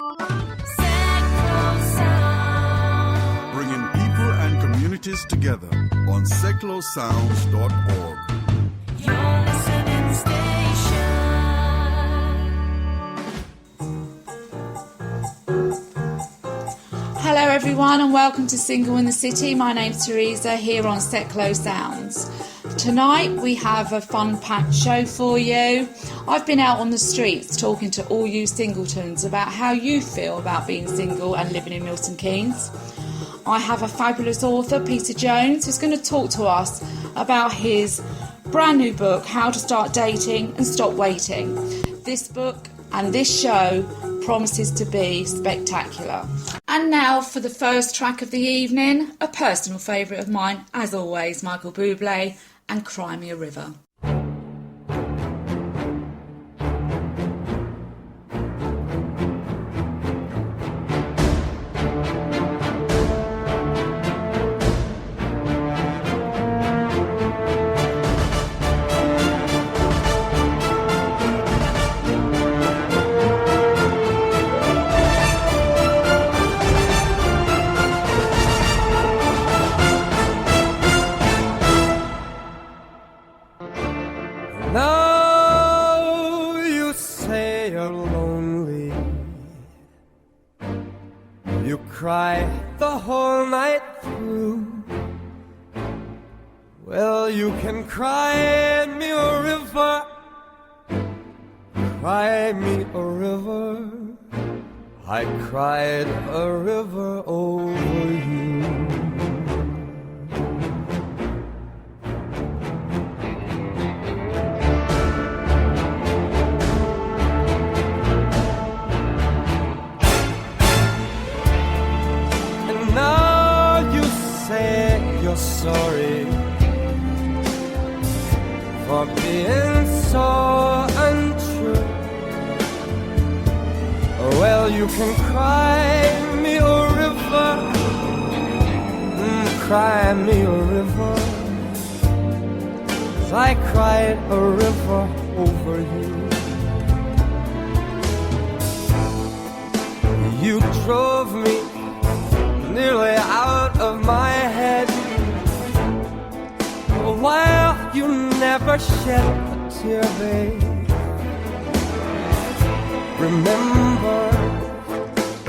Bringing people and communities together on seclosounds.org. Your listening station. Hello everyone and welcome to Single in the City. My name's Teresa here on Seclo Sounds. Tonight we have a fun-packed show for you. I've been out on the streets talking to all you singletons about how you feel about being single and living in Milton Keynes. I have a fabulous author, Peter Jones, who's going to talk to us about his brand new book, How to Start Dating and Stop Waiting. This book and this show promises to be spectacular. And now for the first track of the evening, a personal favourite of mine, as always, Michael Bublé and Cry Me a River. Now you say you're lonely. You cry the whole night through. Well, you can cry me a river. Cry me a river. I cried a river over you. You're sorry for being so untrue. Well, you can cry me a river, cry me a river, 'cause I cried a river over you. You drove me nearly out of my head. While you never shed a tear, babe.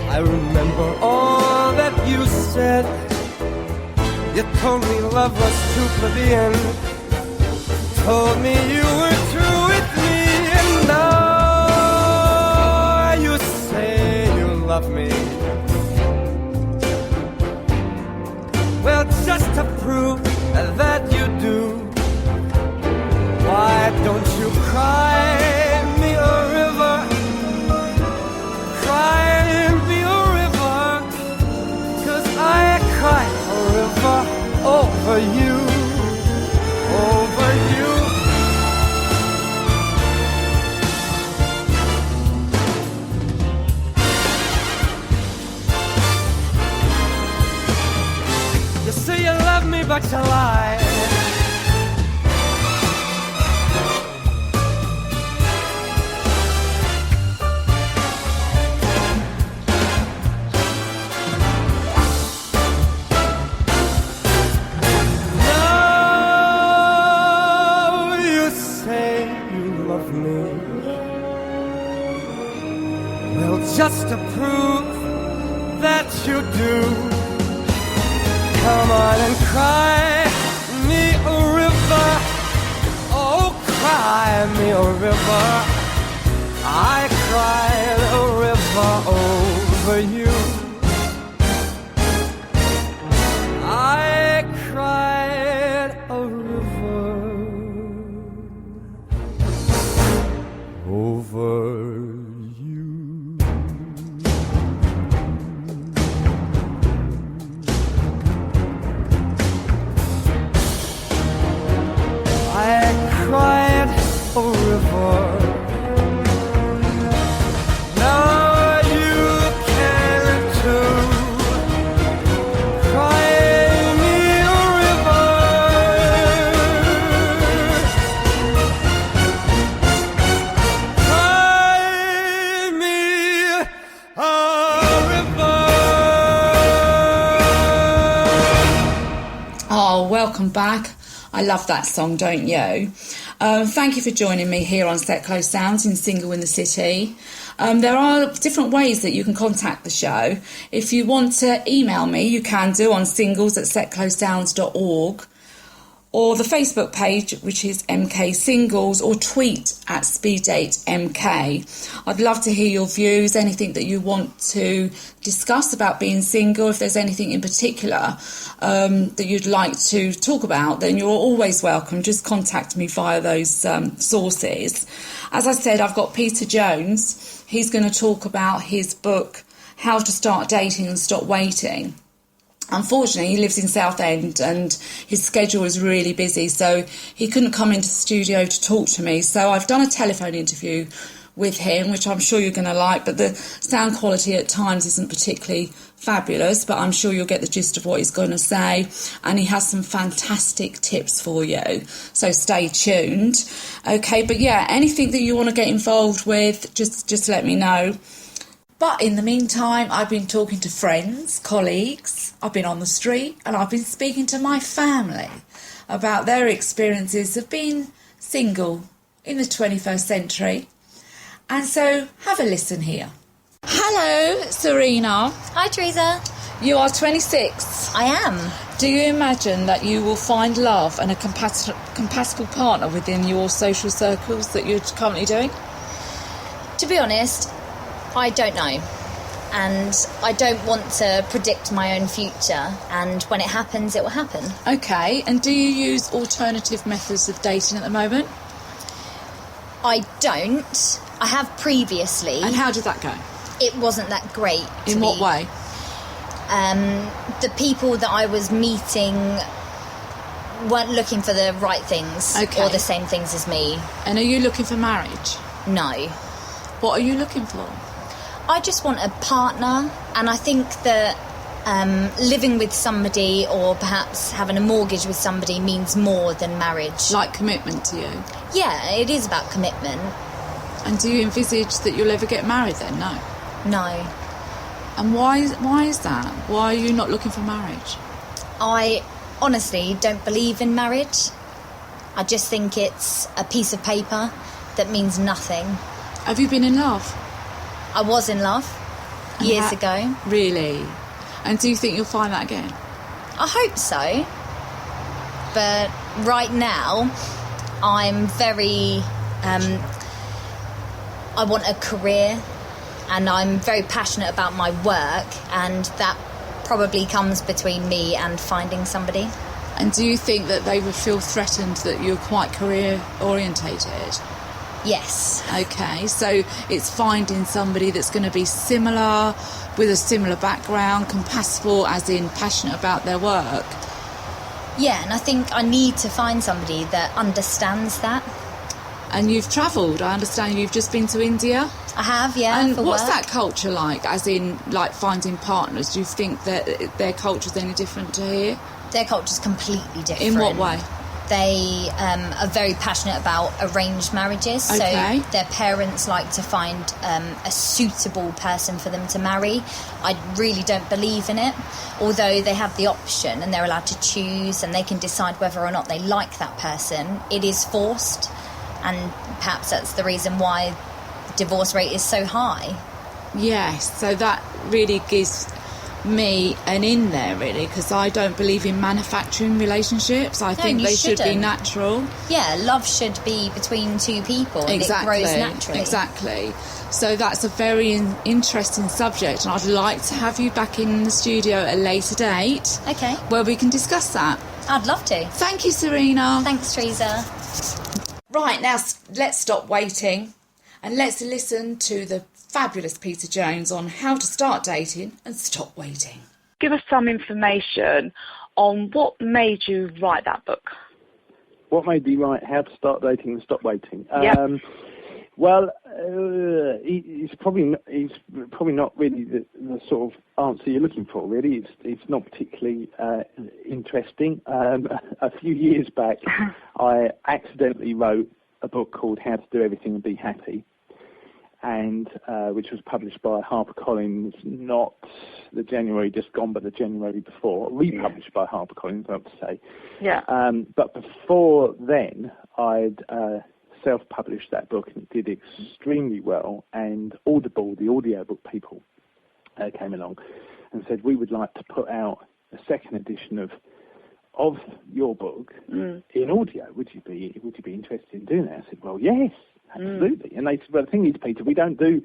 I remember all that you said. You told me love was too plebeian. Told me you were through with me. And now you say you love me. Well, just to prove that you do, why don't you cry me a river? Cry me a river, 'cause I cry a river over you, over you. You say you love me, but you lie. Now you say you love me. Well, just to prove that you do, come on and cry me a river. Oh, cry me a river. I cried a river over you. I cried a river over you. I cried a river. Now you can't welcome back. I love that song, don't you? Thank you for joining me here on Set Close Sounds in Single in the City. There are different ways that you can contact the show. If you want to email me, you can do on singles@setclosesounds.org, or the Facebook page, which is MK Singles, or tweet at SpeedDateMK. I'd love to hear your views, anything that you want to discuss about being single. If there's anything in particular that you'd like to talk about, then you're always welcome. Just contact me via those sources. As I said, I've got Peter Jones. He's going to talk about his book, How to Start Dating and Stop Waiting. Unfortunately, he lives in Southend and his schedule is really busy, so he couldn't come into the studio to talk to me. So I've done a telephone interview with him, which I'm sure you're going to like, but the sound quality at times isn't particularly fabulous, but I'm sure you'll get the gist of what he's going to say, and he has some fantastic tips for you, so stay tuned. Okay, but yeah, anything that you want to get involved with, just let me know. But in the meantime, I've been talking to friends, colleagues, I've been on the street, and I've been speaking to my family about their experiences of being single in the 21st century. And so have a listen here. Hello, Serena. Hi, Teresa. You are 26. I am. Do you imagine that you will find love and a compatible partner within your social circles that you're currently doing? To be honest, I don't know. And I don't want to predict my own future. And when it happens, it will happen. Okay, and do you use alternative methods of dating at the moment? I don't. I have previously. And how did that go? It wasn't that great. In what way? The people that I was meeting weren't looking for the right things or the same things as me. And are you looking for marriage? No. What are you looking for? I just want a partner, and I think that living with somebody or perhaps having a mortgage with somebody means more than marriage. Like commitment to you? Yeah, it is about commitment. And do you envisage that you'll ever get married then? No. No. And why is that? Why are you not looking for marriage? I honestly don't believe in marriage. I just think it's a piece of paper that means nothing. Have you been in love? I was in love years ago. Really? And do you think you'll find that again? I hope so. But right now, I'm very... I want a career, and I'm very passionate about my work, and that probably comes between me and finding somebody. And do you think that they would feel threatened that you're quite career orientated? Yes. Okay, so it's finding somebody that's going to be similar, with a similar background, compatible, as in passionate about their work. Yeah, and I think I need to find somebody that understands that. And you've travelled, I understand you've just been to India? I have, yeah. And for what's work. that culture like, as in, like, finding partners? Do you think that their culture's any different to here? Their culture's completely different. In what way? They are very passionate about arranged marriages. Okay. So their parents like to find a suitable person for them to marry. I really don't believe in it. Although they have the option and they're allowed to choose and they can decide whether or not they like that person, it is forced. And perhaps that's the reason why the divorce rate is so high. Yes, so that really gives me an in there, really, because I don't believe in manufacturing relationships. I think they should be natural. Yeah, love should be between two people and Exactly. it grows naturally. Exactly. So that's a very interesting subject, and I'd like to have you back in the studio at a later date. Okay. Where we can discuss that. I'd love to. Thank you, Serena. Thanks, Teresa. Right, now let's stop waiting and let's listen to the fabulous Peter Jones on how to start dating and stop waiting. Give us some information on what made you write that book. What made me write How to Start Dating and Stop Waiting? Yep. Well, it's probably not really the sort of answer you're looking for. Really, it's not particularly interesting. A few years back, I accidentally wrote a book called How to Do Everything and Be Happy, and which was published by HarperCollins, not the January just gone, but the January before, republished by HarperCollins, I have to say. Yeah. But before then, I'd self-published that book, and it did extremely well. And Audible, the audiobook people, came along and said, we would like to put out a second edition of your book in audio. Would you be interested in doing that? I said, well, yes, absolutely. And they said, well, the thing is, Peter, we don't do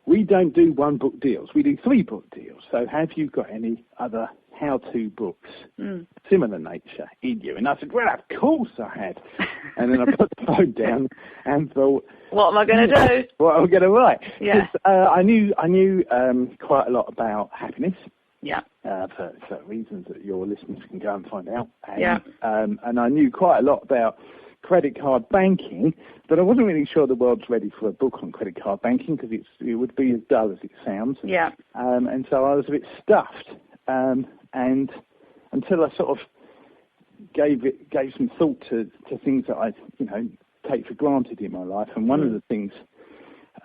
1 book deals. We do 3 book deals. So have you got any other how-to books, similar nature, in you? And I said, well, of course I had. And then I put the phone down and thought, what am I going to do? What am I going to write? Yeah. I knew quite a lot about happiness. Yeah. For reasons that your listeners can go and find out. And, Yeah. And I knew quite a lot about credit card banking, but I wasn't really sure the world's ready for a book on credit card banking because it would be as dull as it sounds. Yeah. And so I was a bit stuffed. And until I sort of gave some thought to things that I take for granted in my life, and one of the things,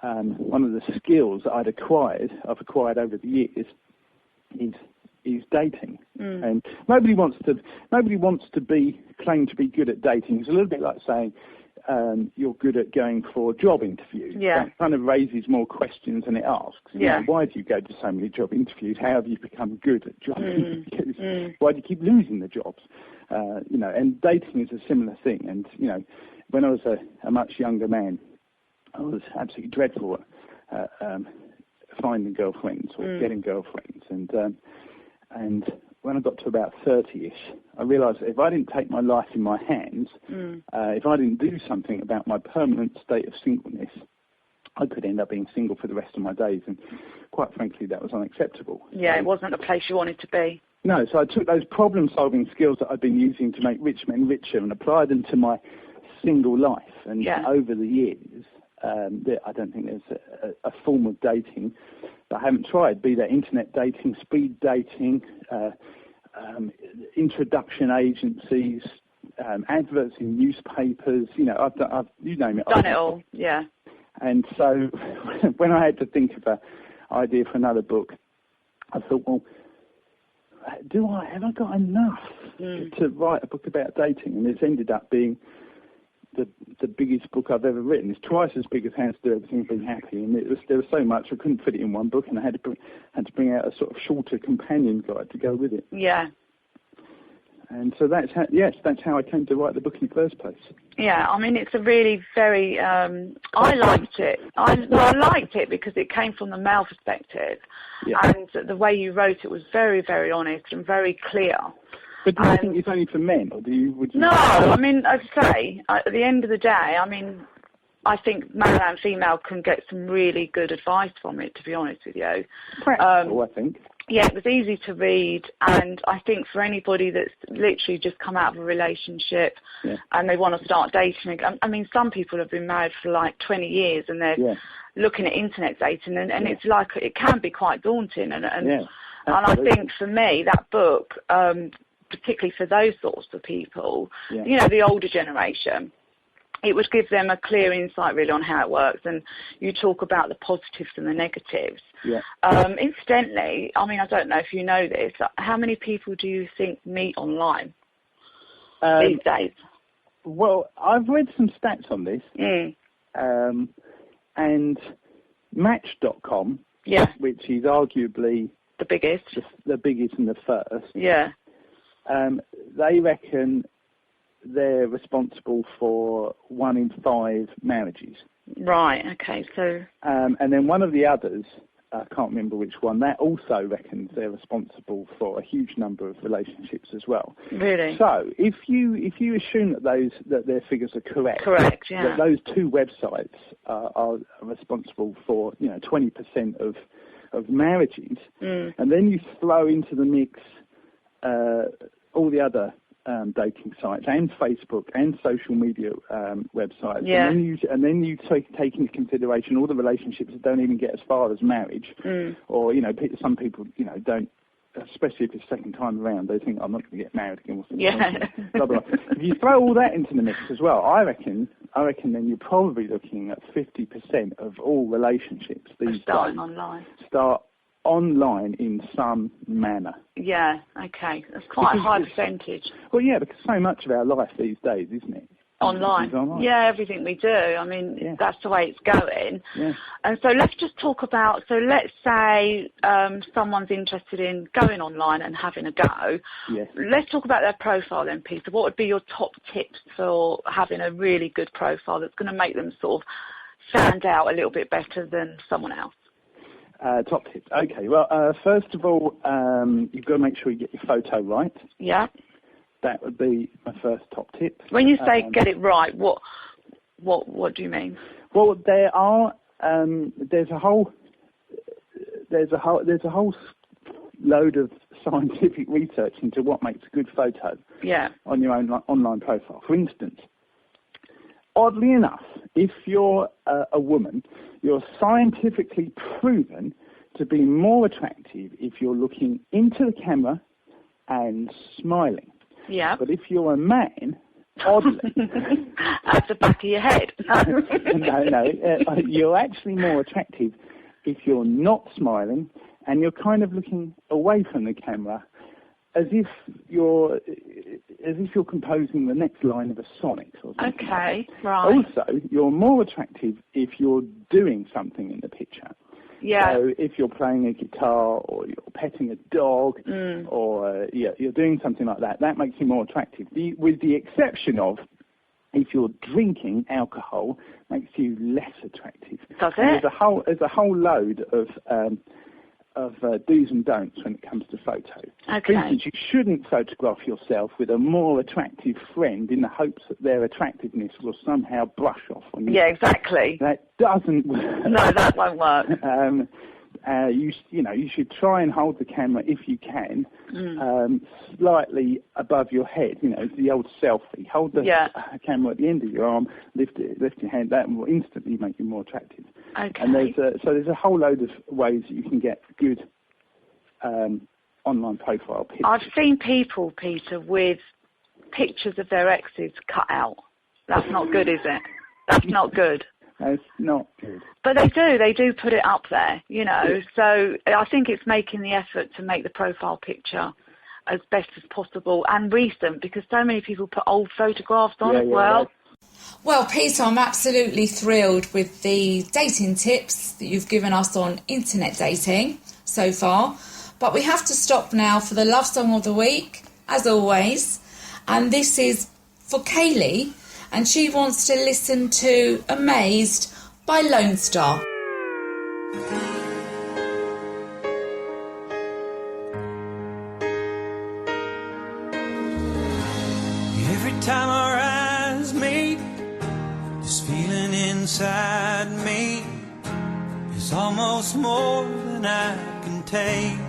one of the skills that I've acquired over the years is dating. And nobody wants to claim to be good at dating. It's a little bit like saying you're good at going for job interviews. Yeah. That kind of raises more questions than it asks. Yeah. Why do you go to so many job interviews? How have you become good at job interviews? Why do you keep losing the jobs? And dating is a similar thing. And when I was a much younger man, I was absolutely dreadful at finding girlfriends or getting girlfriends. And when I got to about 30-ish, I realised that if I didn't take my life in my hands, if I didn't do something about my permanent state of singleness, I could end up being single for the rest of my days. And quite frankly, that was unacceptable. Yeah, it wasn't a place you wanted to be. No, so I took those problem-solving skills that I'd been using to make rich men richer and applied them to my single life. And over the years, I don't think there's a form of dating that I haven't tried, be that internet dating, speed dating, introduction agencies, adverts in newspapers. I've you name it. Done it all, yeah. And so when I had to think of an idea for another book, I thought, well, have I got enough to write a book about dating? And it's ended up being the biggest book I've ever written. It's twice as big as How to Do Everything and Be Happy, and there was so much I couldn't fit it in one book, and I had to bring out a sort of shorter companion guide to go with it. Yeah. And so that's how I came to write the book in the first place. Yeah, I mean, it's a really very, I liked it. I liked it because it came from the male perspective. Yeah. And the way you wrote it was very, very honest and very clear. But do you think it's only for men, or would you? No, I mean, I'd say, at the end of the day, I mean, I think male and female can get some really good advice from it, to be honest with you. Practical, I think. Yeah, it was easy to read, and I think for anybody that's literally just come out of a relationship and they want to start dating again, I mean, some people have been married for like 20 years and they're looking at internet dating, and it's like, it can be quite daunting, and I think for me, that book, particularly for those sorts of people, the older generation, it would give them a clear insight really on how it works, and you talk about the positives and the negatives. Yeah. Incidentally, I mean, I don't know if you know this, how many people do you think meet online these days? Well, I've read some stats on this, and Match.com, which is arguably the biggest and the first, they reckon they're responsible for 1 in 5 marriages. Right, okay, so... and then one of the others, I can't remember which one, that also reckons they're responsible for a huge number of relationships as well. Really? So, if you assume that their figures are correct, that those 2 websites are responsible for 20% of marriages, and then you throw into the mix all the other dating sites and Facebook and social media websites, and then you take into consideration all the relationships that don't even get as far as marriage, or some people don't especially if it's second time around, they think I'm not going to get married again. Yeah. Blah, blah, blah. If you throw all that into the mix as well, I reckon then you're probably looking at 50% of all relationships these Starting days online. start online in some manner. Yeah, okay. That's quite a high percentage. Well, yeah, because so much of our life these days, isn't it? Online. Is online. Yeah, everything we do. I mean, that's the way it's going. Yeah. And so let's just talk about, so let's say someone's interested in going online and having a go. Yes. Let's talk about their profile then, Peter. What would be your top tips for having a really good profile that's going to make them sort of stand out a little bit better than someone else? Top tips. Okay, well, first of all, you've got to make sure you get your photo right. Yeah. That would be my first top tip. When you say get it right, what do you mean? Well, there's a whole load of scientific research into what makes a good photo. Yeah. On your own online profile. For instance, oddly enough, if you're a woman, you're scientifically proven to be more attractive if you're looking into the camera and smiling. Yeah. But if you're a man, oddly... At the back of your head. No, you're actually more attractive if you're not smiling and you're kind of looking away from the camera as if you're composing the next line of a sonnet or something. Okay, right. Also, you're more attractive if you're doing something in the picture. Yeah. So if you're playing a guitar or you're petting a dog or you're doing something like that, that makes you more attractive. With the exception of if you're drinking alcohol, makes you less attractive. Does And it? There's a whole load of do's and don'ts when it comes to photo. Okay. For instance, you shouldn't photograph yourself with a more attractive friend in the hopes that their attractiveness will somehow brush off on you. Yeah, exactly. That doesn't work. No, that won't work. You should try and hold the camera if you can, slightly above your head. It's the old selfie. Hold the camera at the end of your arm, lift your hand. That will instantly make you more attractive. Okay. And there's a whole load of ways that you can get good online profile pictures. I've seen people, Peter, with pictures of their exes cut out. That's not good, is it? That's not good. That's not good. But they do put it up there, So I think it's making the effort to make the profile picture as best as possible and recent, because so many people put old photographs on as well. Right. Well, Peter, I'm absolutely thrilled with the dating tips that you've given us on internet dating so far. But we have to stop now for the love song of the week, as always. And this is for Kaylee, and she wants to listen to Amazed by Lone Star. Every time our eyes meet, this feeling inside me is almost more than I can take.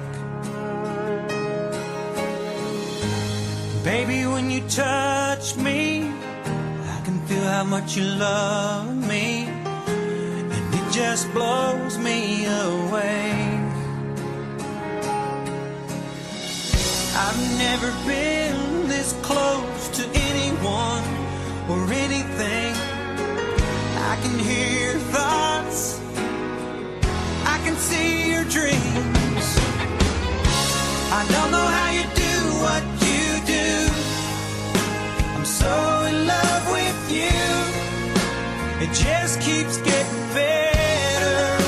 Baby, when you touch me, I can feel how much you love me, and it just blows me away. I've never been this close to anyone or anything. I can hear your thoughts, I can see your dreams. I don't know how you do what you do. I'm so in love with you. It just keeps getting better.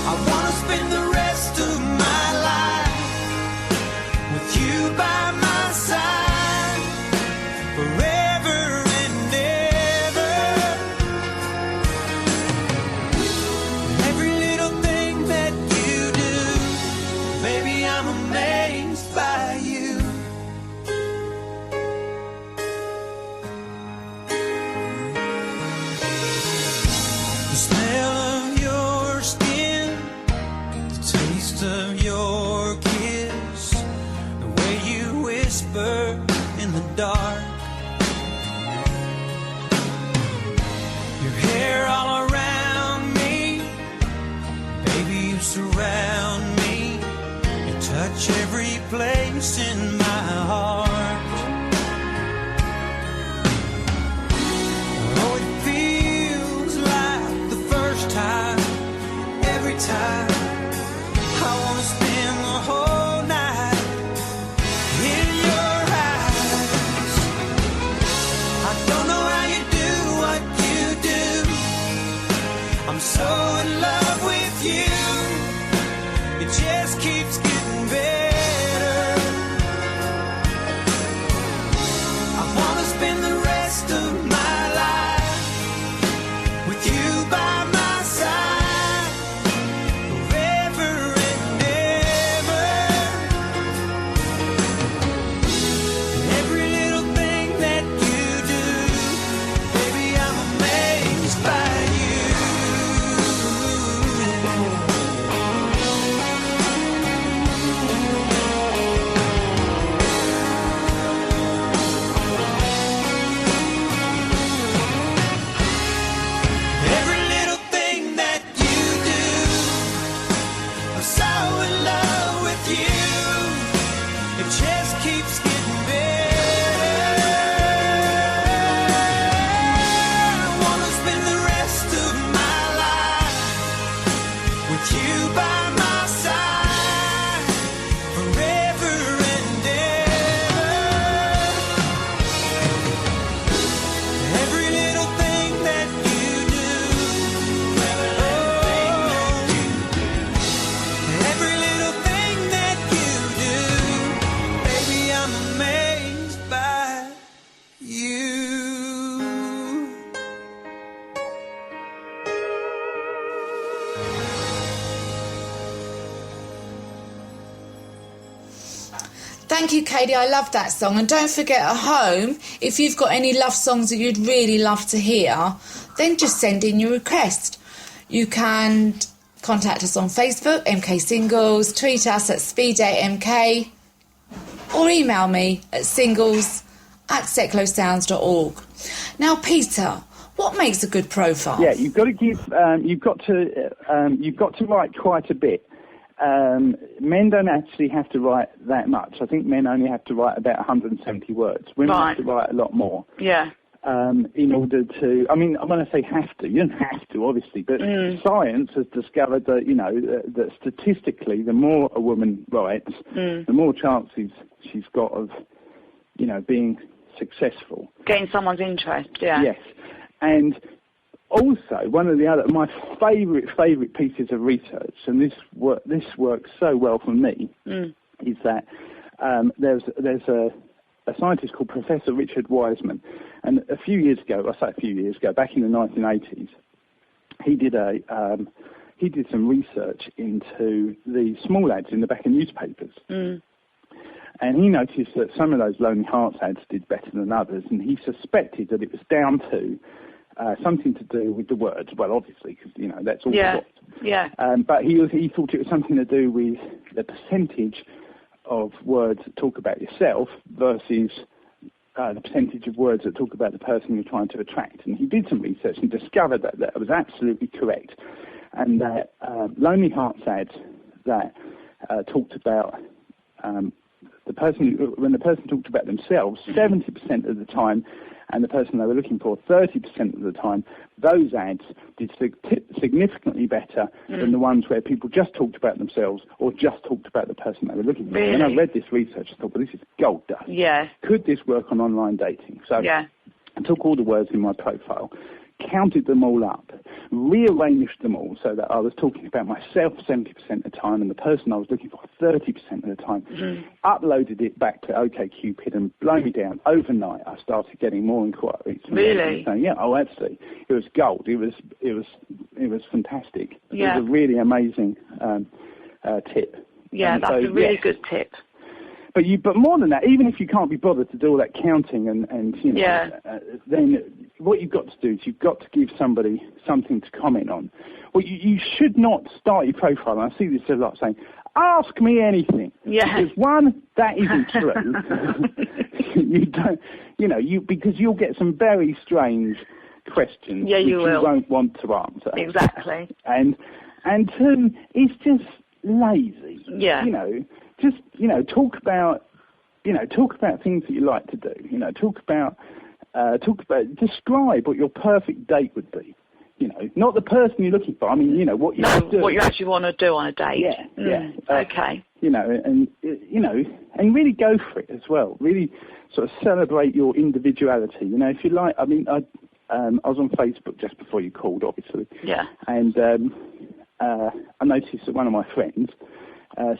I wanna spend the rest of my life with you by my side forever and ever. Every little thing that you do, baby, I'm amazed by you. The smell of your skin, the taste of your kiss, the way you whisper in the dark, your hair all around me, baby, you surround touch every place in my heart. Oh, it feels like the first time, every time. I wanna spend the whole night in your eyes. I don't know how you do what you do. I'm so in love with you. It just keeps getting better. I wanna spend the rest of my life with you by my side, forever and ever. Every little thing that you do, baby, I'm amazed by you. Every little thing that you do, I'm so in love with you. It just keeps getting better. I wanna spend the rest of my life with you by my side, forever and ever. Every little thing that you do, every little thing that you do, baby, I'm amazed by you. Thank you, Katie. I love that song. And don't forget, at home, if you've got any love songs that you'd really love to hear, then just send in your request. You can contact us on Facebook, MK Singles, tweet us at SpeedDateMK, or email me at singles@seclosounds.org. Now, Peter, what makes a good profile? Yeah, you've got to give. You've got to write quite a bit. Men don't actually have to write that much. I think men only have to write about 170 words. Women Right. have to write a lot more. Yeah. In order to, I mean, when I say have to, you don't have to, obviously, but science has discovered that, that statistically, the more a woman writes, the more chances she's got of, being successful. Getting someone's interest, yeah. Yes. And also, one of my favourite pieces of research, and this works so well for me, is that there's a scientist called Professor Richard Wiseman, and a few years ago, back in the 1980s, he did some research into the small ads in the back of newspapers. And he noticed that some of those Lonely Hearts ads did better than others, and he suspected that it was down to something to do with the words. Well, obviously, because that's all. Yeah. Yeah. But he thought it was something to do with the percentage of words that talk about yourself versus the percentage of words that talk about the person you're trying to attract. And he did some research and discovered that that was absolutely correct, and that Lonely Hearts ads that talked about when the person talked about themselves 70% of the time, and the person they were looking for 30% of the time, those ads did significantly better than the ones where people just talked about themselves or just talked about the person they were looking for. Really? When I read this research, I thought, well, this is gold dust. Yeah. Could this work on online dating? So Yeah. I took all the words in my profile, counted them all up, rearranged them all so that I was talking about myself 70% of the time and the person I was looking for 30% of the time, uploaded it back to OkCupid, and blow me down, overnight I started getting more inquiries. Really? Saying, yeah, oh, absolutely. It was gold. It was fantastic. Yeah. It was a really amazing tip. Yeah, And that's so, a really yes. good tip. But more than that, even if you can't be bothered to do all that counting and then what you've got to do is you've got to give somebody something to comment on. Well, you should not start your profile, and I see this a lot, saying, ask me anything. Yeah. Because one, that isn't true. You don't, because you'll get some very strange questions Yeah, you which will. you won't want to answer. Exactly. And two, it's just, lazy. Yeah. Just talk about things that you like to do. Describe what your perfect date would be. Not the person you're looking for. I mean, what you do. What you actually want to do on a date. Yeah. Okay. And really go for it as well. Really sort of celebrate your individuality. If you like. I mean, I was on Facebook just before you called, obviously. Yeah. And I noticed that one of my friends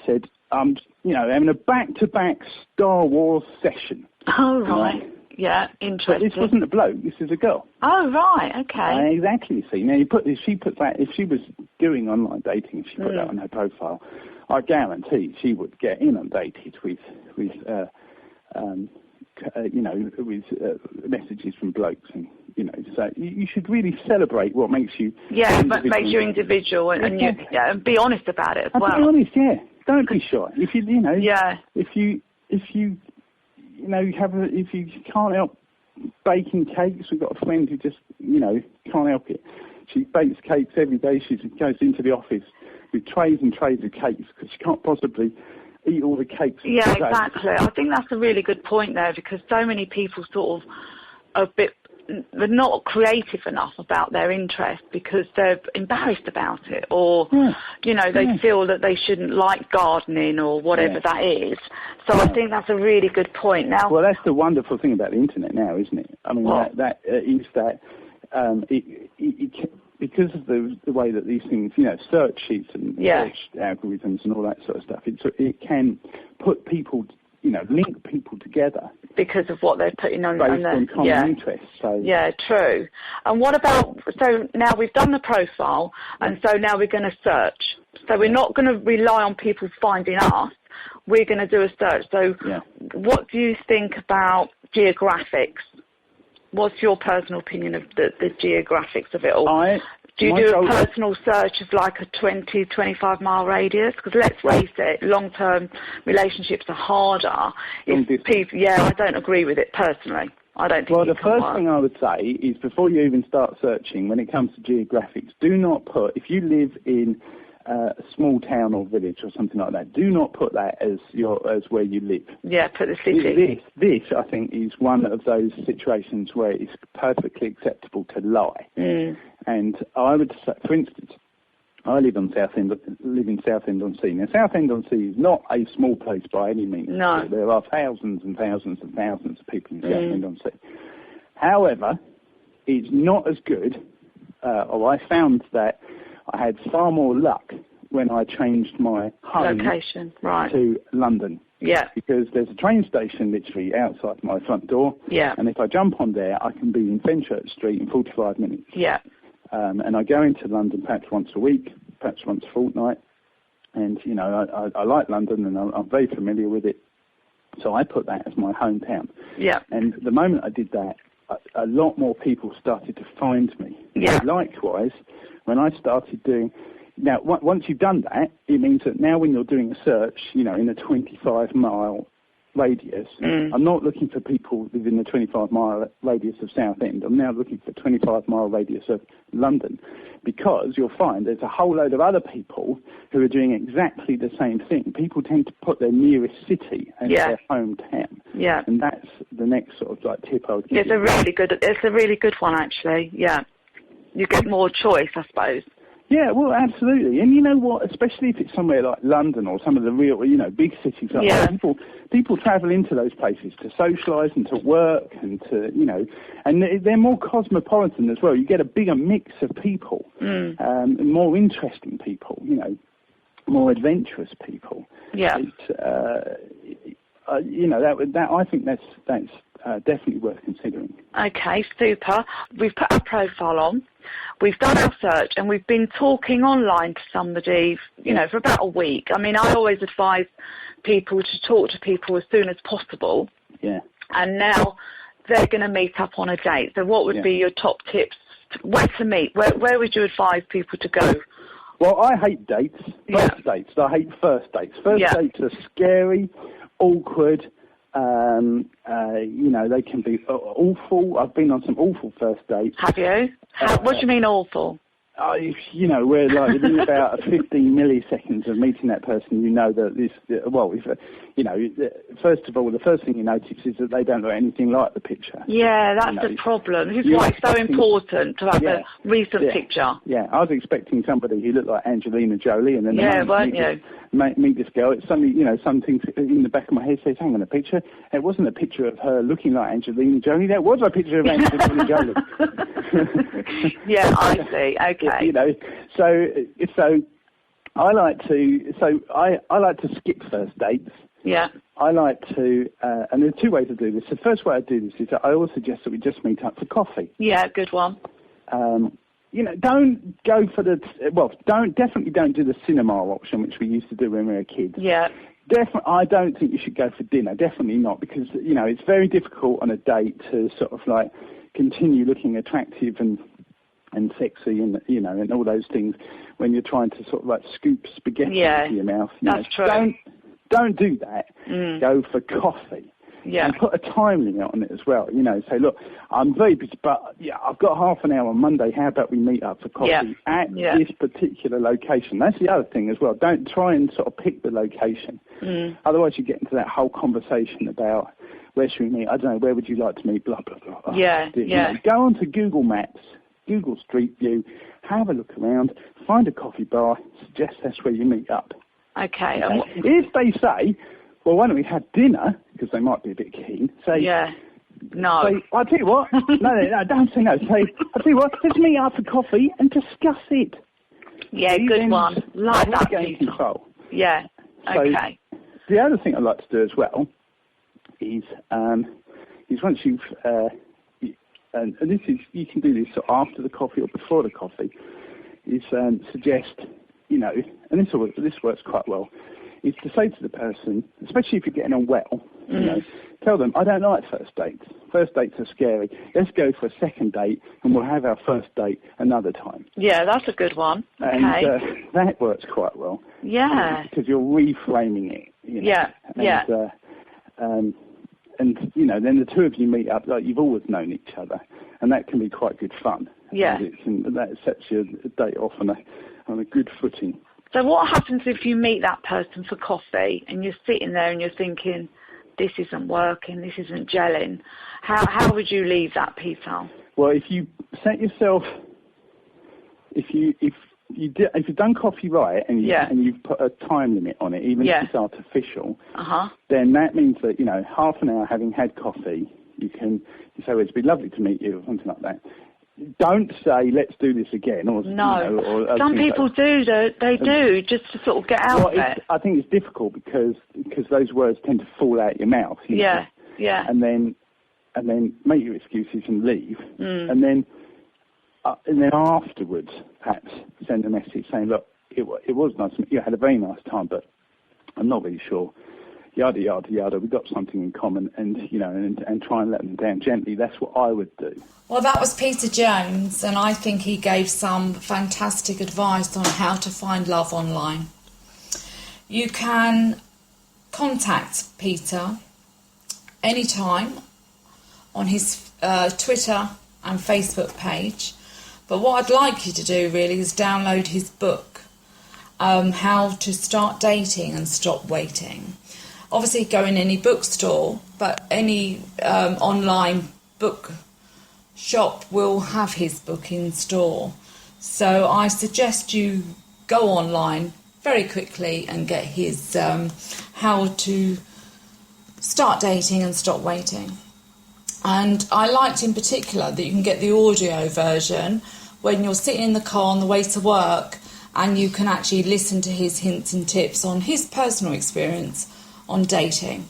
said, having a back-to-back Star Wars session. Oh, right. Yeah, interesting. But this wasn't a bloke, this is a girl. Oh, right, okay. Exactly, see. Now, if she was doing online dating, if she put that on her profile, I guarantee she would get inundated with messages from blokes, and so you should really celebrate what makes you. Yeah, but makes you individual, and and be honest about it as well. Be honest, yeah. Don't be shy. If you if you can't help baking cakes, we've got a friend who just can't help it. She bakes cakes every day. She goes into the office with trays and trays of cakes because she can't possibly eat all the cakes. Yeah, exactly. I think that's a really good point there, because so many people sort of they're not creative enough about their interest because they're embarrassed about it, or they feel that they shouldn't like gardening or whatever that is. So I think that's a really good point. Now, well, that's the wonderful thing about the internet now, isn't it? I mean, because of the way that these things, search sheets and search algorithms and all that sort of stuff, it can put people, link people together. Because of what they're putting on based on common interests. So. Yeah, true. And what about, so now we've done the profile, and so now we're going to search. So we're not going to rely on people finding us, we're going to do a search. So what do you think about geographics? What's your personal opinion of the geographics of it all? Do you do a personal search of like a 20, 25 mile radius? Because let's face it, long-term relationships are harder. I don't agree with it personally. I don't think the first thing I would say is, before you even start searching, when it comes to geographics, do not put, if you live in a small town or village or something like that, do not put that as where you live. Yeah, put the city. This, I think, is one of those situations where it's perfectly acceptable to lie. And I would say, for instance, I live in Southend on Sea. Now, Southend on Sea is not a small place by any means. No. There are thousands and thousands and thousands of people in Southend on Sea. However, it's not as good, or I found that I had far more luck when I changed my home location to London. Yeah. Because there's a train station literally outside my front door. Yeah. And if I jump on there, I can be in Fenchurch Street in 45 minutes. Yeah. And I go into London perhaps once a week, perhaps once a fortnight. And, I like London, and I'm very familiar with it. So I put that as my hometown. Yeah. And the moment I did that, a lot more people started to find me. Yeah. Likewise, when I started doing... Now, once you've done that, it means that now when you're doing a search, in a 25-mile radius, I'm not looking for people within the 25-mile radius of Southend. I'm now looking for 25-mile radius of London, because you'll find there's a whole load of other people who are doing exactly the same thing. People tend to put their nearest city as their hometown. Yeah. And that's the next sort of tip I would give you. It's a really good one, actually. Yeah. You get more choice, I suppose. Yeah, well, absolutely. And you know what? Especially if it's somewhere like London or some of the real, big cities like that, people travel into those places to socialise and to work and to, and they're more cosmopolitan as well. You get a bigger mix of people, more interesting people, more adventurous people. Yeah. I think that's definitely worth considering. Okay, super. We've put our profile on, we've done our search, and we've been talking online to somebody, for about a week. I mean, I always advise people to talk to people as soon as possible. Yeah. And now they're going to meet up on a date. So what would be your top tips? Where to meet? Where would you advise people to go? Well, I hate dates. First dates. I hate first dates. First dates are scary, awkward. They can be awful. I've been on some awful first dates. Have you? What do you mean awful? we're like within about 15 milliseconds of meeting that person, you know that this. Well, if first of all, the first thing you notice is that they don't look anything like the picture. Yeah, that's the problem. This is why it's so important to have a recent picture. Yeah, I was expecting somebody who looked like Angelina Jolie, and then weren't you? Meet this girl. It's suddenly, something in the back of my head says, "Hang on, a picture." It wasn't a picture of her looking like Angelina Jolie. That was a picture of Angelina Jolie. Yeah, I see. Okay. So I like to skip first dates. Yeah. I like to, and there are two ways to do this. The first way I do this is that I always suggest that we just meet up for coffee. Yeah, good one. Don't go for definitely don't do the cinema option, which we used to do when we were kids. Yeah. I don't think you should go for dinner. Definitely not, because it's very difficult on a date to sort of like continue looking attractive and sexy and and all those things when you're trying to sort of like scoop spaghetti into your mouth. That's true. Don't do that. Go for coffee. Yeah. And put a time limit on it as well. Say, look, I'm very busy, but I've got half an hour on Monday. How about we meet up for coffee at this particular location? That's the other thing as well. Don't try and sort of pick the location. Otherwise, you get into that whole conversation about where should we meet? I don't know. Where would you like to meet? Blah blah blah. Go onto Google Maps, Google Street View, have a look around, find a coffee bar, suggest that's where you meet up. Okay. If they say, well, why don't we have dinner, because they might be a bit keen, say, no. Say, I'll tell you what, no, don't say no. Say, I'll tell you what, let's meet up for coffee and discuss it. Yeah, good one. Like that. Gain control. Yeah, okay. So, the other thing I'd like to do as well is once you've, and this is, you can do this after the coffee or before the coffee, is suggest, and this works quite well, is to say to the person, especially if you're getting on well, tell them, I don't like first dates. First dates are scary. Let's go for a second date and we'll have our first date another time. Yeah, that's a good one. Okay. And that works quite well. Yeah. Because you're reframing it. Yeah. And then the two of you meet up like you've always known each other, and that can be quite good fun. Yeah. And that sets your date off on a good footing. So what happens if you meet that person for coffee and you're sitting there and you're thinking, this isn't working, this isn't gelling? How would you leave that, Peter? Well, if you set yourself, if you've done coffee right and you've put a time limit on it, even if it's artificial, then that means that half an hour having had coffee, you say, well, it'd be lovely to meet you, or something like that. Don't say, let's do this again. Or, or some people do, they do, just to sort of get out of it. I think it's difficult because those words tend to fall out your mouth. Yeah. And then make your excuses and leave. And then afterwards, perhaps send a message saying, look, it was nice. You had a very nice time, but I'm not really sure. Yada, yada, yada. We've got something in common, and try and let them down gently. That's what I would do. Well, that was Peter Jones, and I think he gave some fantastic advice on how to find love online. You can contact Peter anytime on his Twitter and Facebook page. But what I'd like you to do really is download his book, How to Start Dating and Stop Waiting. Obviously, go in any bookstore, but any online book shop will have his book in store. So I suggest you go online very quickly and get his How to Start Dating and Stop Waiting. And I liked in particular that you can get the audio version when you're sitting in the car on the way to work, and you can actually listen to his hints and tips on his personal experience on dating.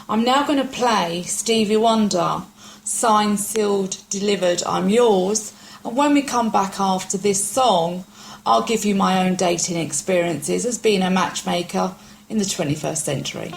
I'm now going to play Stevie Wonder, Signed, Sealed, Delivered, I'm Yours, and when we come back after this song, I'll give you my own dating experiences as being a matchmaker in the 21st century.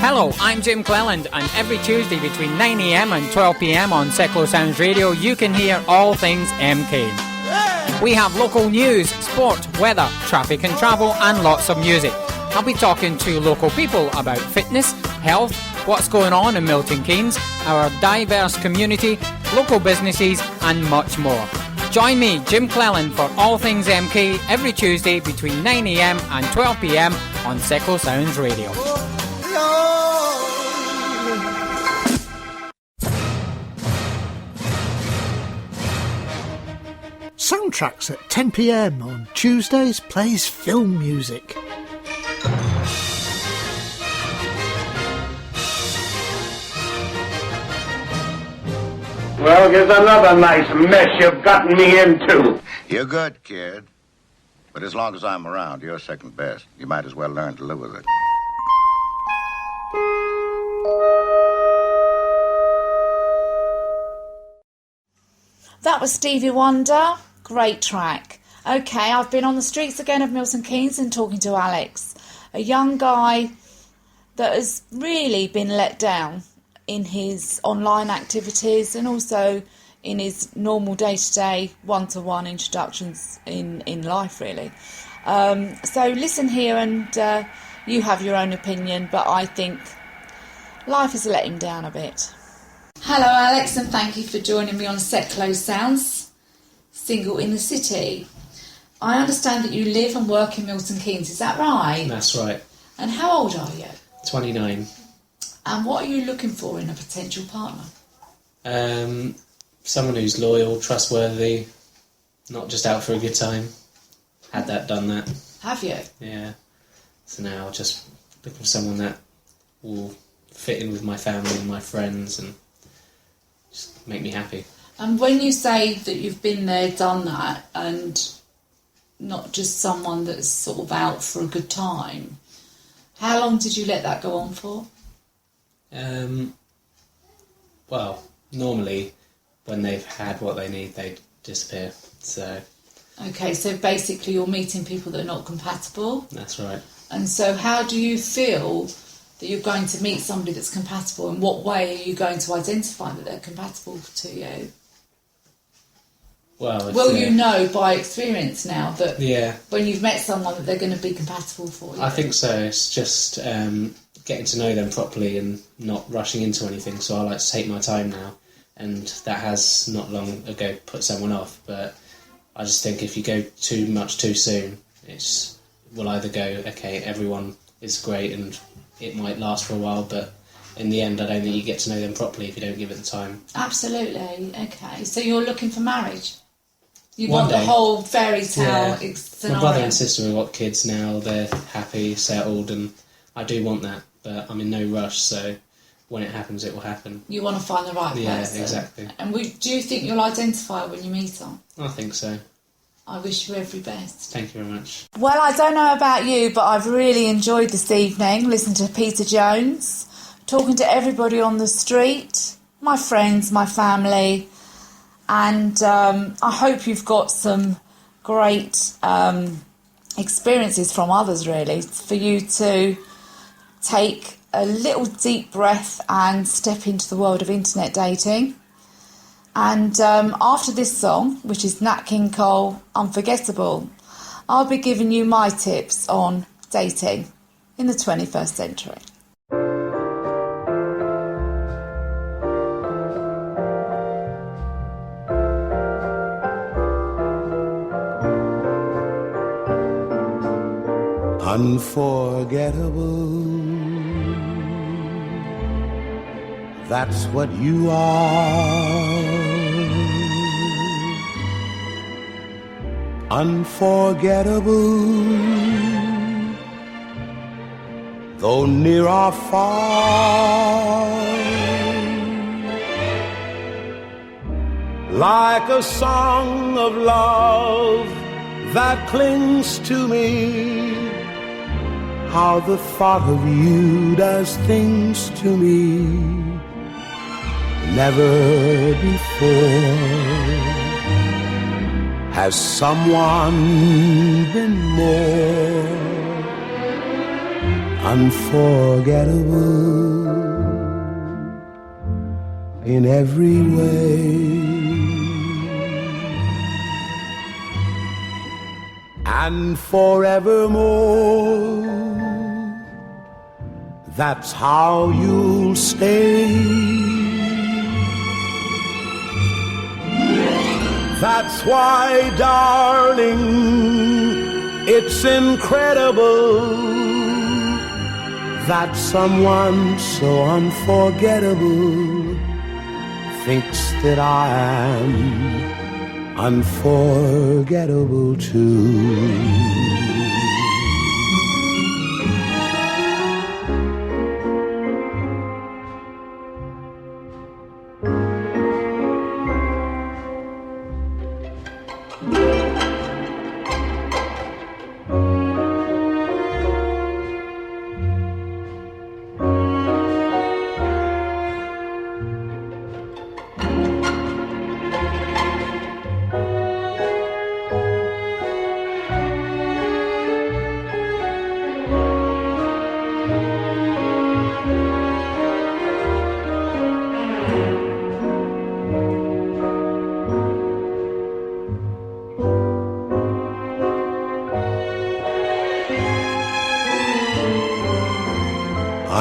Hello, I'm Jim Cleland, and every Tuesday between 9am and 12pm on Secklow Sounds Radio, you can hear all things MK. We have local news, sport, weather, traffic and travel, and lots of music. I'll be talking to local people about fitness, health, what's going on in Milton Keynes, our diverse community, local businesses, and much more. Join me, Jim Cleland, for all things MK every Tuesday between 9am and 12pm on Secklow Sounds Radio. Soundtracks at 10 p.m. on Tuesdays plays film music. Well, here's another nice mess you've gotten me into. You're good, kid. But as long as I'm around, you're second best. You might as well learn to live with it. That was Stevie Wonder. Great track. Okay, I've been on the streets again of Milton Keynes and talking to Alex, a young guy that has really been let down in his online activities and also in his normal day-to-day one-to-one introductions in life, really. So listen here and you have your own opinion, but I think life has let him down a bit. Hello Alex, and thank you for joining me on Secklow Sounds, Single in the City. I understand that you live and work in Milton Keynes, is that right? That's right. And how old are you? 29. And what are you looking for in a potential partner? Someone who's loyal, trustworthy, not just out for a good time. Had that, done that. Have you? Yeah. So now just looking for someone that will fit in with my family and my friends and just make me happy. And when you say that you've been there, done that, and not just someone that's sort of out for a good time, how long did you let that go on for? Well, normally when they've had what they need, they disappear. So. Okay, so basically you're meeting people that are not compatible. That's right. And so how do you feel that you're going to meet somebody that's compatible? In what way are you going to identify that they're compatible to you? Well, Will you know by experience now that yeah, when you've met someone that they're going to be compatible for you? I think so. It's just getting to know them properly and not rushing into anything. So I like to take my time now, and that has not long ago put someone off. But I just think if you go too much too soon, will either go, okay, everyone is great and it might last for a while, but in the end I don't think you get to know them properly if you don't give it the time. Absolutely. Okay, so you're looking for marriage? You One want day. the whole fairy tale Yeah. scenario? My brother and sister have got kids now, they're happy, settled, and I do want that, but I'm in no rush, so when it happens, it will happen. You want to find the right person. Yeah, exactly. And do you think you'll identify when you meet them? I think so. I wish you every best. Thank you very much. Well, I don't know about you, but I've really enjoyed this evening, listening to Peter Jones, talking to everybody on the street, my friends, my family, and I hope you've got some great experiences from others, really, for you to take a little deep breath and step into the world of internet dating. And after this song, which is Nat King Cole, Unforgettable, I'll be giving you my tips on dating in the 21st century. Unforgettable, that's what you are. Unforgettable, though near or far. Like a song of love that clings to me, how the thought of you does things to me never before has someone been more unforgettable in every way. And forevermore, that's how you'll stay. That's why, darling, it's incredible that someone so unforgettable thinks that I am unforgettable too.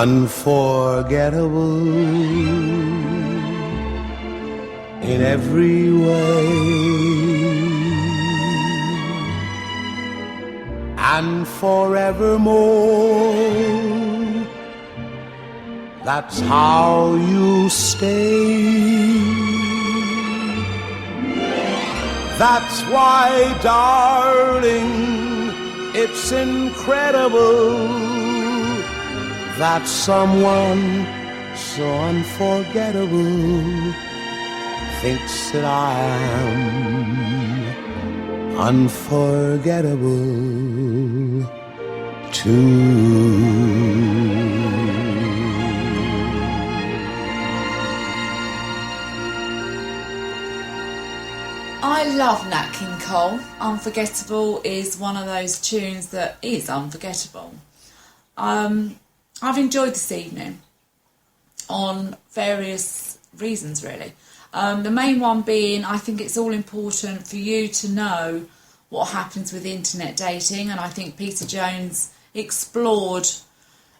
Unforgettable in every way, and forevermore, that's how you stay. That's why, darling, it's incredible that someone so unforgettable thinks that I am unforgettable too. I love Nat King Cole. Unforgettable is one of those tunes that is unforgettable. I've enjoyed this evening on various reasons, really. The main one being, I think it's all important for you to know what happens with internet dating, and I think Peter Jones explored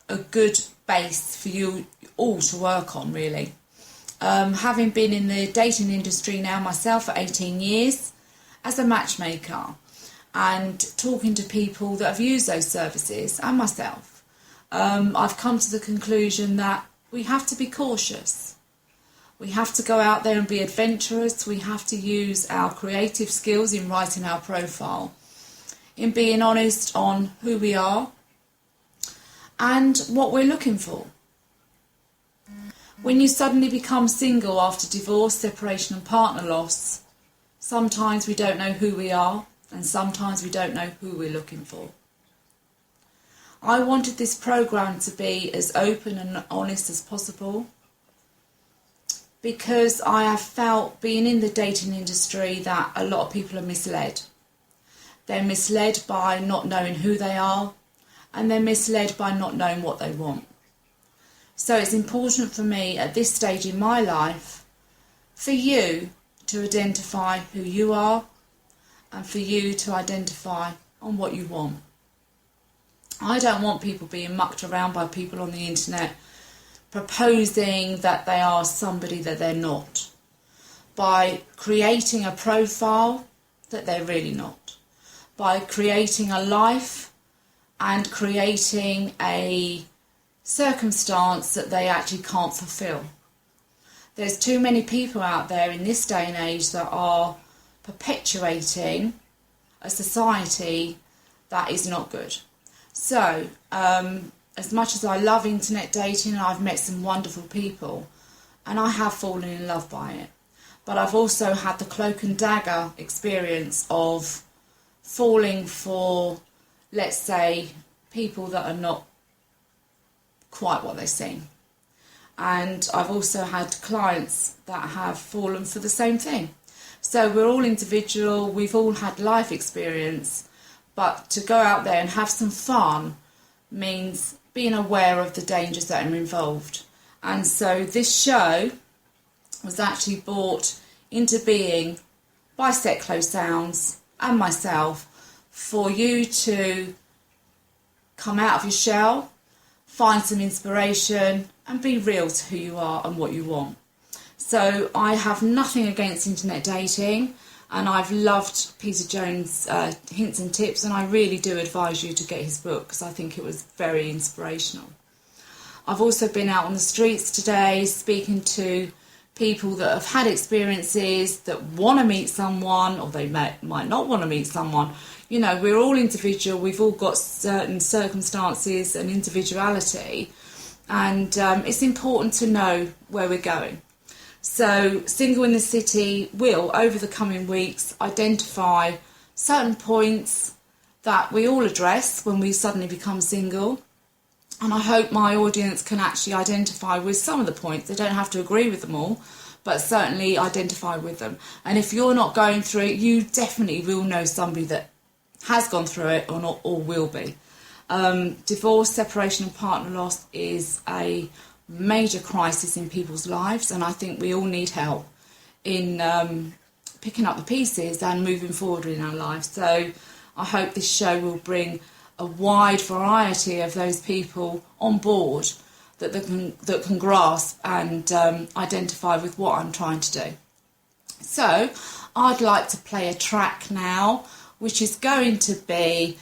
a good base for you all to work on, really. Having been in the dating industry now myself for 18 years as a matchmaker and talking to people that have used those services and myself, I've come to the conclusion that we have to be cautious. We have to go out there and be adventurous. We have to use our creative skills in writing our profile, in being honest on who we are and what we're looking for. When you suddenly become single after divorce, separation and partner loss, sometimes we don't know who we are and sometimes we don't know who we're looking for. I wanted this programme to be as open and honest as possible because I have felt, being in the dating industry, that a lot of people are misled. They're misled by not knowing who they are, and they're misled by not knowing what they want. So it's important for me at this stage in my life for you to identify who you are and for you to identify on what you want. I don't want people being mucked around by people on the internet proposing that they are somebody that they're not, by creating a profile that they're really not, by creating a life and creating a circumstance that they actually can't fulfill. There's too many people out there in this day and age that are perpetuating a society that is not good. So, as much as I love internet dating, and I've met some wonderful people, and I have fallen in love by it, but I've also had the cloak and dagger experience of falling for, let's say, people that are not quite what they seem. And I've also had clients that have fallen for the same thing. So we're all individual, we've all had life experience, but to go out there and have some fun means being aware of the dangers that are involved. And so this show was actually brought into being by Set Close Sounds and myself for you to come out of your shell, find some inspiration and be real to who you are and what you want. So I have nothing against internet dating, and I've loved Peter Jones' hints and tips, and I really do advise you to get his book because I think it was very inspirational. I've also been out on the streets today speaking to people that have had experiences, that want to meet someone, or they might not want to meet someone. You know, we're all individual, we've all got certain circumstances and individuality, and it's important to know where we're going. So Single in the City will, over the coming weeks, identify certain points that we all address when we suddenly become single. And I hope my audience can actually identify with some of the points. They don't have to agree with them all, but certainly identify with them. And if you're not going through it, you definitely will know somebody that has gone through it or not, or will be. Divorce, separation and partner loss is a major crisis in people's lives, and I think we all need help in picking up the pieces and moving forward in our lives. So I hope this show will bring a wide variety of those people on board that can grasp and identify with what I'm trying to do. So I'd like to play a track now, which is going to be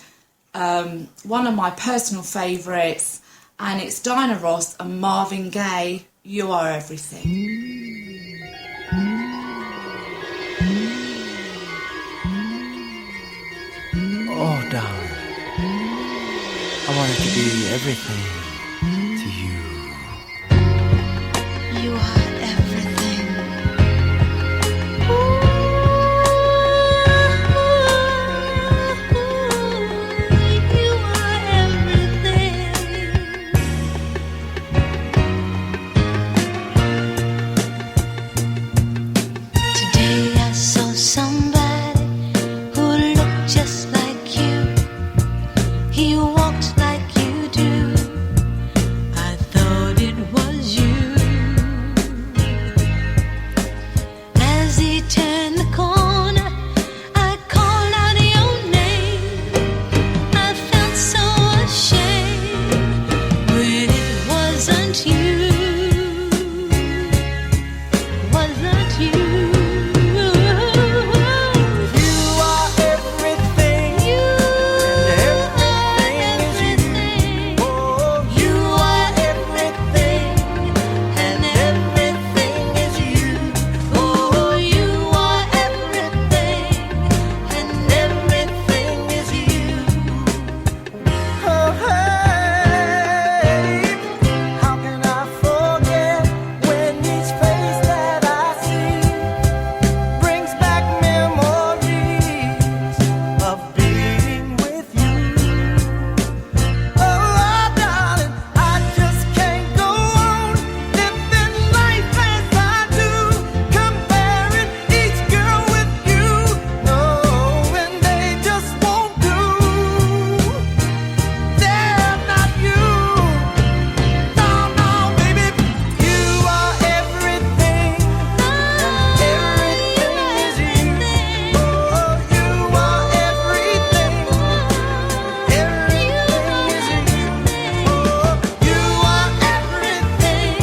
one of my personal favourites, and it's Diana Ross and Marvin Gaye, You Are Everything. Oh, darling, I wanted to be everything to you. You are everything. You are everything. Today I saw somebody who looked just like you. He walked like you do. I thought it was you. As he turned the corner, I called out your name. I felt so ashamed when it wasn't you. Wasn't you? You are everything. Everything is you. Oh, You are everything, and everything is you. oh, you are everything, And everything is you. Oh, hey, how can I forget when each face that I see brings back memories of being with you? Oh, darling, I just can't go on living life as I do, comparing each girl with you. No, and they just won't do. They're not you. No, no, baby, you are everything, and everything is you. Oh, you are everything, everything is you. Oh, you are everything,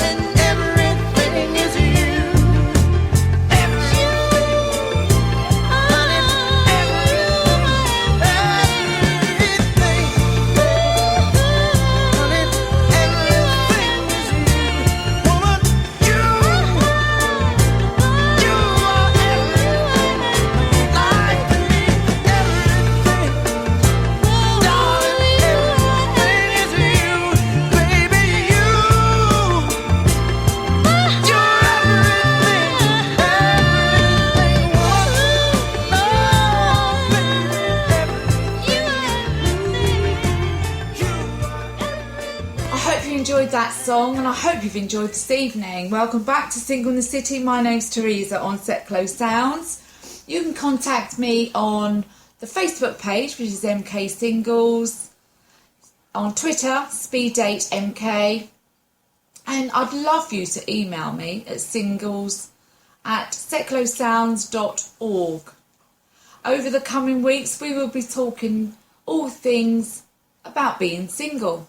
and everything is you. Everything, honey, I hope you enjoyed that song, and I hope you've enjoyed this evening. Welcome back to Single in the City. My name's Teresa on Set Close Sounds. You can contact me on the Facebook page, which is MK Singles. on Twitter, SpeedDateMK. And I'd love you to email me at singles@seclosounds.org. Over the coming weeks, we will be talking all things about being single.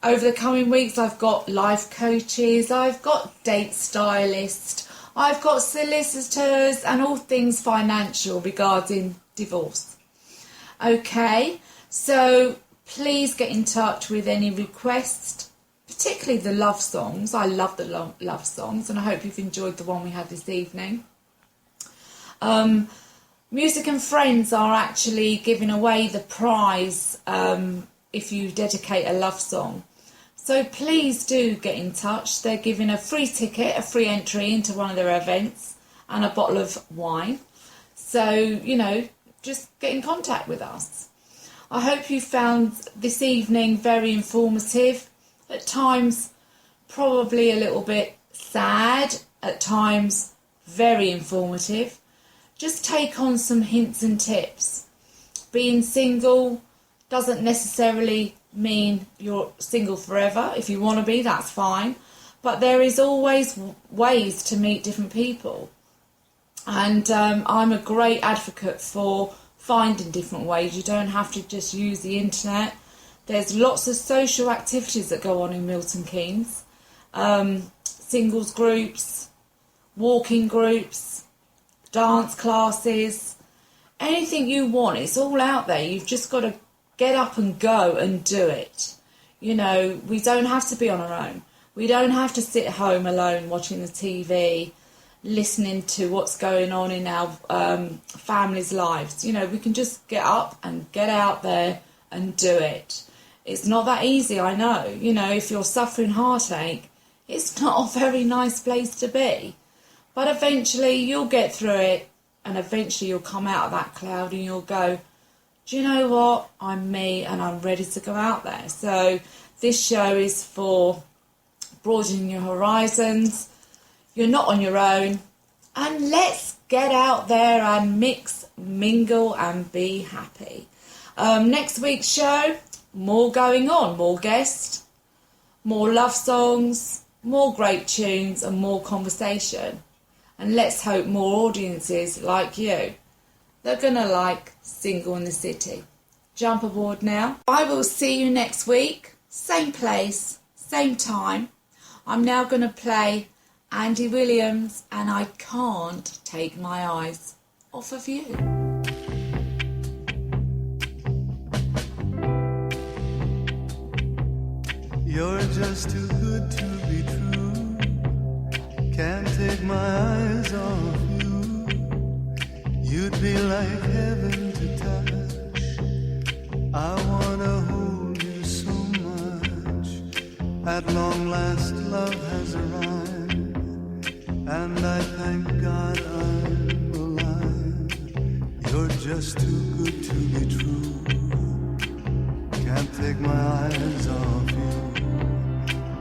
Over the coming weeks, I've got life coaches, I've got date stylists, I've got solicitors, and all things financial regarding divorce. Okay, so please get in touch with any requests, particularly the love songs. I love the love songs, and I hope you've enjoyed the one we had this evening. Music and Friends are actually giving away the prize if you dedicate a love song. So please do get in touch. They're giving a free ticket, a free entry into one of their events, and a bottle of wine. So, you know, just get in contact with us. I hope you found this evening very informative. At times, probably a little bit sad. At times, very informative. Just take on some hints and tips. Being single doesn't necessarily mean you're single forever. If you want to be, that's fine. But there is always ways to meet different people. And I'm a great advocate for finding different ways. You don't have to just use the internet. There's lots of social activities that go on in Milton Keynes. Singles groups, walking groups, dance classes, anything you want. It's all out there. You've just got to get up and go and do it. You know, we don't have to be on our own. We don't have to sit home alone watching the TV, listening to what's going on in our families' lives. You know, we can just get up and get out there and do it. It's not that easy, I know. You know, if you're suffering heartache, it's not a very nice place to be. But eventually you'll get through it, and eventually you'll come out of that cloud and you'll go, do you know what? I'm me and I'm ready to go out there. So this show is for broadening your horizons. You're not on your own. And let's get out there and mix, mingle and be happy. Next week's show, more going on, more guests, more love songs, more great tunes and more conversation. And let's hope more audiences like you, they're going to like Single in the City. Jump aboard now. I will see you next week. Same place, same time. I'm now going to play Andy Williams and I Can't Take My Eyes Off of You. You're just too good to be true. Can't take my eyes off you. You'd be like heaven to touch. I wanna hold you so much. At long last love has arrived, and I thank God I'm alive. You're just too good to be true. Can't take my eyes off you.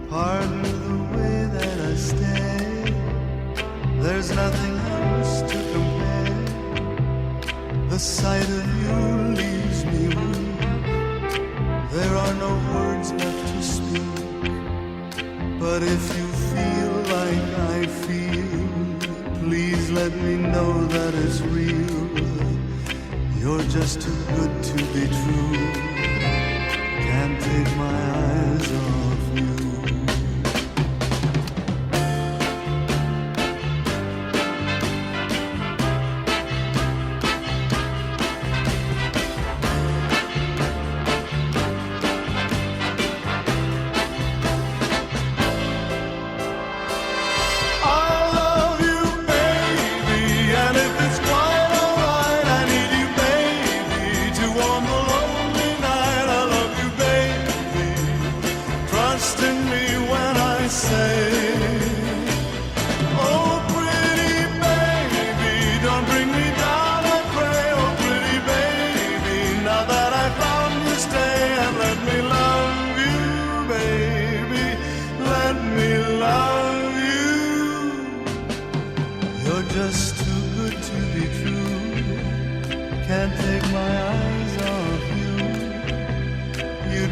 Pardon the way that I stay. There's nothing else to compare. The sight of you leaves me weak. There are no words left to speak. But if you feel like I feel, please let me know that it's real. You're just too good to be true. Can't take my eyes off you.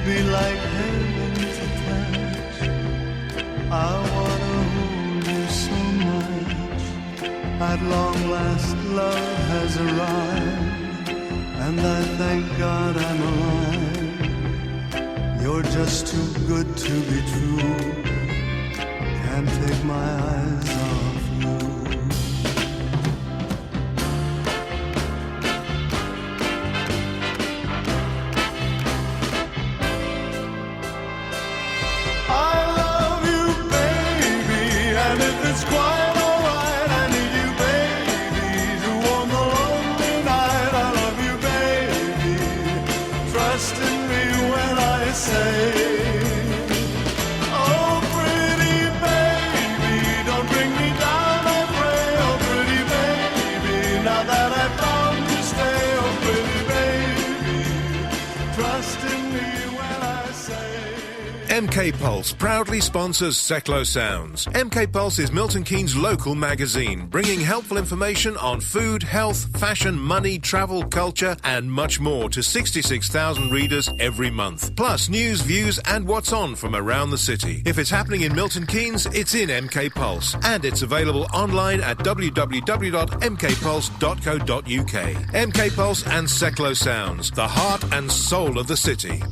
be like heaven to touch. I wanna hold you so much. At long last, love has arrived, and I thank God I'm alive. You're just too good to be true. Can't take my eyes off you. I love you, baby, and if it's quite alright, I need you, baby, to warm the lonely night. I love you, baby, trust in me when I say, oh, pretty baby, don't bring me down, I pray. Oh, pretty baby, now that I found you, stay. Oh, pretty baby, trust in me when I say. MK Pulse proudly sponsors Seclo Sounds. MK Pulse is Milton Keynes' local magazine, bringing helpful information on food, health, fashion, money, travel, culture, and much more to 66,000 readers every month. Plus news, views, and what's on from around the city. If it's happening in Milton Keynes, it's in MK Pulse, and it's available online at www.mkpulse.co.uk. MK Pulse and Seclo Sounds, the heart and soul of the city.